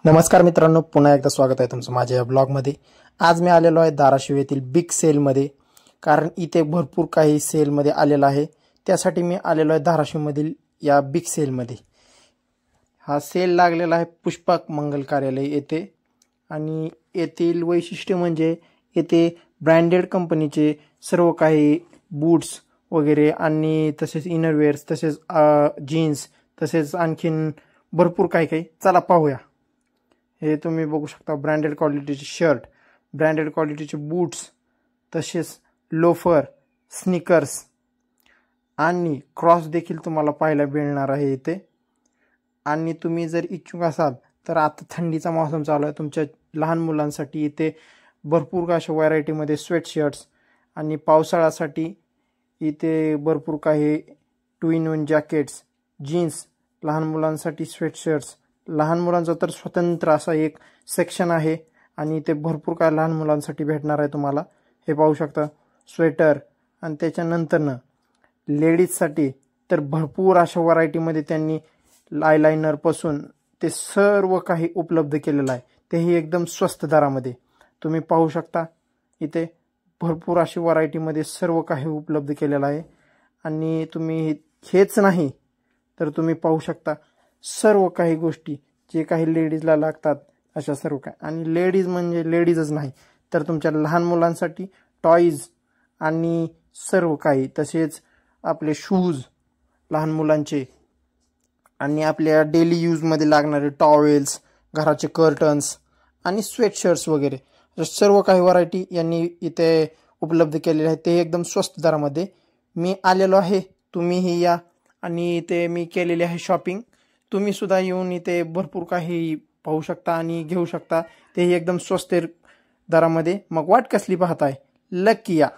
नमस्कार मित्रांनो, पुन्हा एकदा स्वागत आहे तुमचं माझ्या या ब्लॉगमध्ये। आज मी आलेलो आहे धाराशिव येथील बिग सेलमध्ये, कारण इथे भरपूर काही सेलमध्ये आलेलं आहे। त्यासाठी मी आलेलो आहे धाराशिवमधील या बिग सेलमध्ये। हा सेल लागलेला आहे पुष्पक मंगल कार्यालय येथे आणि येथील वैशिष्ट्य म्हणजे येथे ब्रँडेड कंपनीचे सर्व काही बूट्स वगैरे आणि तसेच इनरवेअर्स, तसेच जीन्स, तसेच आणखीन भरपूर काही चला पाहूया। हे तुम्ही बघू शकता, ब्रँडेड क्वालिटीचे शर्ट, ब्रँडेड क्वालिटीचे बूट्स, तसेच लोफर, स्नीकर्स आणि क्रॉस देखील तुम्हाला पाहायला मिळणार आहे इथे। आणि तुम्ही जर इच्छुक असाल तर आता थंडीचा मौसम चालू आहे, तुमच्या लहान मुलांसाठी इथे भरपूर अशा व्हरायटीमध्ये स्वेटशर्ट्स आणि पावसाळ्यासाठी इथे भरपूर काही 2-in-1 जॅकेट्स, जीन्स, लहान मुलांसाठी स्वेटशर्ट्स, लहान मुलांचा तर स्वतंत्र असा एक सेक्शन आहे आणि ते भरपूर काय लहान मुलांसाठी भेटणार आहे तुम्हाला। हे पाहू शकता स्वेटर। आणि त्याच्यानंतरनं लेडीजसाठी तर भरपूर अशा व्हरायटीमध्ये त्यांनी आयलाइनर पासून ते सर्व काही उपलब्ध केलेलं आहे, तेही एकदम स्वस्त दरामध्ये। तुम्ही पाहू शकता इथे भरपूर अशी व्हरायटीमध्ये सर्व काही उपलब्ध केलेलं आहे। आणि तुम्ही हेच नाही तर तुम्ही पाहू शकता सर्व काही गोष्टी जे काही लेडीजला लागतात अशा सर्व काही। आणि लेडीज म्हणजे लेडीजच नाही तर तुमच्या लहान मुलांसाठी टॉयज आणि सर्व काही, तसेच आपले शूज लहान मुलांचे आणि आपल्या डेली यूजमध्ये लागणारे टॉवेल्स, घराचे कर्टन्स आणि स्वेटशर्ट्स वगैरे सर्व काही व्हरायटी यांनी इथे उपलब्ध केलेले आहे, ते एकदम स्वस्त दरामध्ये। मी आलेलो आहे, तुम्हीही या आणि इथे मी केलेली आहे शॉपिंग। तुम्ही सुद्धा येऊन इथे भरपूर काही पाहू शकता आणि घेऊ शकता, तेही एकदम स्वस्त दरामध्ये। मग वाट कसली पाहताय, लक्की या।